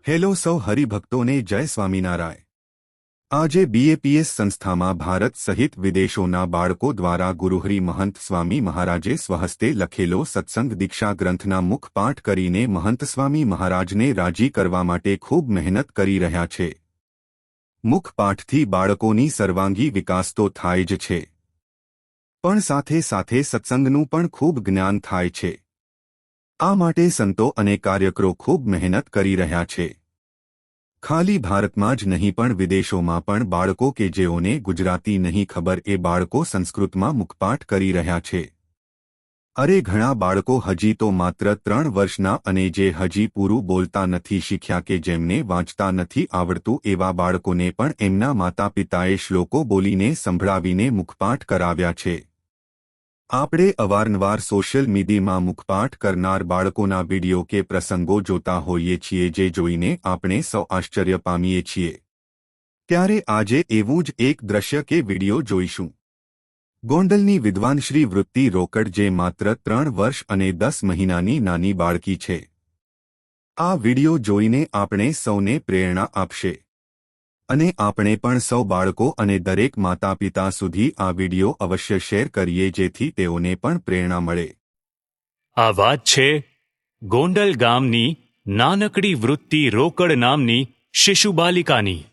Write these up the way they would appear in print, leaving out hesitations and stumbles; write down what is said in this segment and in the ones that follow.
Hello સૌ હરિભક્તોને જય સ્વામિનારાયણ। આજે બીએપીએસ સંસ્થામાં ભારત સહિત વિદેશોના બાળકો દ્વારા ગુરુહરિ મહંત સ્વામી મહારાજે સ્વહસ્તે લખેલો સત્સંગ દીક્ષા ગ્રંથના મુખપાઠ કરીને મહંત સ્વામી મહારાજને રાજી કરવા માટે ખૂબ મહેનત કરી રહ્યા છે। મુખપાઠથી બાળકોની સર્વાંગી વિકાસ તો થાય જ છે, પણ સાથે સાથે સત્સંગનું પણ ખૂબ જ્ઞાન થાય છે। આ માટે સંતો અને કાર્યકરો ખૂબ મહેનત કરી રહ્યા છે। ખાલી ભારતમાં જ નહીં પણ વિદેશોમાં પણ બાળકો કે જેઓને ગુજરાતી નહીં ખબર એ બાળકો સંસ્કૃતમાં મુખપાઠ કરી રહ્યા છે। અરે ઘણા બાળકો હજી તો માત્ર 3 વર્ષના અને જે હજી પૂરું બોલતા નથી શીખ્યા કે જેમને વાંચતા નથી આવડતું એવા બાળકોને પણ એમના માતા પિતાએ શ્લોકો બોલીને સંભળાવીને મુખપાઠ કરાવ્યા છે। આપણે અવારનવાર સોશિયલ મીડિયામાં મુખપાઠ કરનાર બાળકોના વિડિયો કે પ્રસંગો જોતા હોઈએ છીએ, જે જોઈને આપણે સૌ આશ્ચર્ય પામીએ છીએ। ત્યારે આજે એવું જ એક દ્રશ્ય કે વિડિયો જોઈશું। ગોંડલની વિદ્વાન શ્રી વૃત્તિ રોકડ, જે માત્ર 3 વર્ષ અને 10 મહિનાની નાની બાળકી છે। આ વિડિયો જોઈને આપણે સૌને પ્રેરણા આપશે અને આપણે પણ સૌ બાળકો અને દરેક માતા પિતા સુધી આ વિડિયો અવશ્ય શેર કરીએ, જેથી તેઓને પણ પ્રેરણા મળે। આ વાત છે ગોંડલ ગામની નાનકડી વૃત્તિ રોકડ નામની શિશુ બાલિકાની।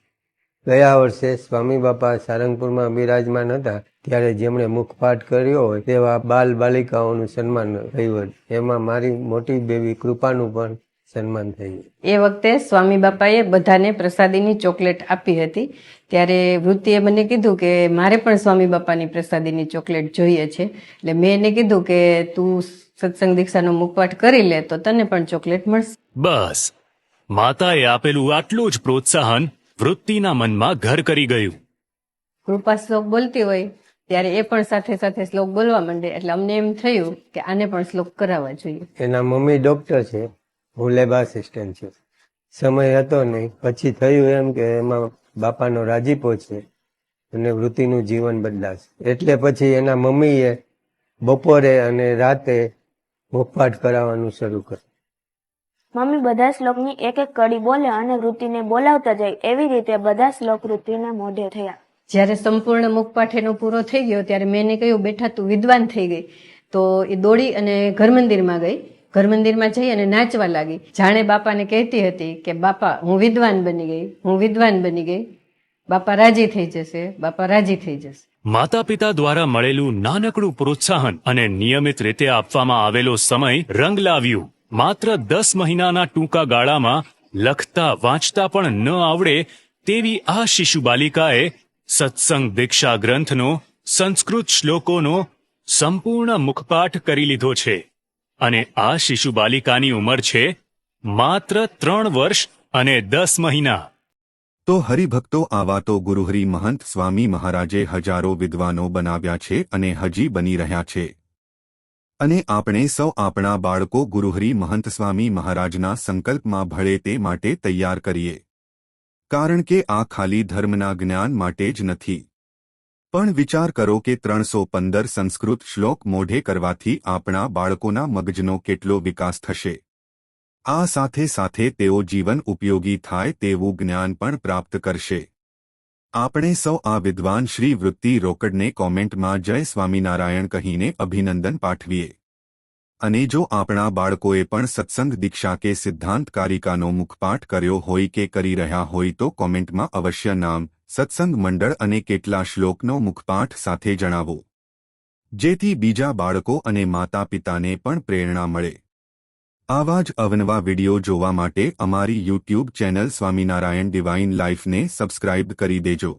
ગયા વર્ષે સ્વામી બાપા સારંગપુરમાં બિરાજમાન હતા ત્યારે જેમણે મુખપાઠ કર્યો હોય તેવા બાલ બાલિકાઓનું સન્માન થયું હતું। એમાં મારી મોટી બેબી કૃપાનું પણ સન્માન થયું। એ વખતે સ્વામી બાપાએ બધાને પ્રસાદીની ચોકલેટ આપી હતી, ત્યારે વૃત્તિએ મને કીધું કે મારે પણ સ્વામી બાપાની પ્રસાદીની ચોકલેટ જોઈએ છે। એટલે મેં એને કીધું કે તું સત્સંગ દીક્ષાનો મુખપાઠ કરી લે તો તને પણ ચોકલેટ મળશે। બસ માતાએ આપેલું આટલું જ પ્રોત્સાહન વૃત્તિના મનમાં ઘર કરી ગયું। કૃપા શ્લોક બોલતી હોય ત્યારે એ પણ સાથે સાથે શ્લોક બોલવા માંડે, એટલે અમને એમ થયું કે આને પણ શ્લોક કરાવવા જોઈએ। એના મમ્મી ડોક્ટર છે, હું લેબ આસિસ્ટન્ટ છું। સમય હતો નહીં, પછી થયું એમ કે એમાં બાપાનો રાજીપો છે અને વૃત્તિનું જીવન બદલાશે, એટલે પછી એના મમ્મીએ બપોરે અને રાતે મુખપાઠ કરાવવાનું શરૂ કર્યું। મમ્મી બધા શ્લોકની એક એક કડી બોલે અને વૃત્તિને બોલાવતા જાય, એવી રીતે બધા શ્લોક વૃત્તિના મોઢે થયા। જ્યારે સંપૂર્ણ મુખપાઠ એનો પૂરો થઈ ગયો ત્યારે મેં એને કહ્યું, બેઠા તું વિદ્વાન થઈ ગઈ। તો એ દોડી અને ઘરમંદિરમાં ગઈ। ઘરમંદિરમાં જઈ અને નાચવા લાગી, જાણે બાપાને કહેતી હતી કે બાપા હું વિદ્વાન બની ગઈ, હું વિદ્વાન બની ગઈ, બાપા રાજી થઈ જશે, બાપા રાજી થઈ જશે। માતા પિતા દ્વારા મળેલું નાનકડું પ્રોત્સાહન અને નિયમિત રીતે આપવામાં આવેલો સમય રંગ લાવ્યું। માત્ર 10 મહિનાના ટૂંકા ગાળામાં લખતા વાંચતા પણ ન આવડે તેવી આ શિશુ બાલિકાએ સત્સંગ દીક્ષા ગ્રંથનો સંસ્કૃત શ્લોકોનો સંપૂર્ણ મુખપાઠ કરી લીધો છે અને આ શિશુ બાલિકાની ઉંમર છે માત્ર 3 વર્ષ અને 10 મહિના। તો હરિભક્તો, આવા તો ગુરુહરિ મહંત સ્વામી મહારાજે હજારો વિદ્વાનો બનાવ્યા છે અને હજી બની રહ્યા છે। અને આપણે સૌ આપણા બાળકો ગુરુહરિ મહંત સ્વામી મહારાજના સંકલ્પમાં ભળે તે માટે તૈયાર કરીએ, કારણ કે આ ખાલી ધર્મના જ્ઞાન માટે જ નથી। પણ વિચાર કરો કે 315 સંસ્કૃત શ્લોક મોઢે કરવાથી આપણા બાળકોના મગજનો કેટલો વિકાસ થશે। આ સાથે સાથે તેઓ જીવન ઉપયોગી થાય તેવું જ્ઞાન પણ પ્રાપ્ત કરશે। આપણે સૌ આ વિદ્વાન શ્રી વૃત્તિ રોકડને કોમેન્ટમાં જય સ્વામિનારાયણ કહીને અભિનંદન પાઠવીએ। અને જો આપણા બાળકોએ પણ સત્સંગ દીક્ષા કે સિદ્ધાંત કારિકાનો મુખપાઠ કર્યો હોય કે કરી રહ્યા હોય તો કોમેન્ટમાં અવશ્ય નામ, સત્સંગ મંડળ અને કેટલા શ્લોકનો મુખપાઠ સાથે જણાવો, જેથી બીજા બાળકો અને માતા પિતાને પણ પ્રેરણા મળે। આવા જ અવનવા વિડિયો જોવા માટે અમારી યુટ્યુબ ચેનલ સ્વામિનારાયણ ડિવાઇન લાઇફને સબસ્ક્રાઇબ કરી દેજો।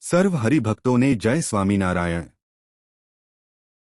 સર્વ હરિભક્તોને જય સ્વામિનારાયણ।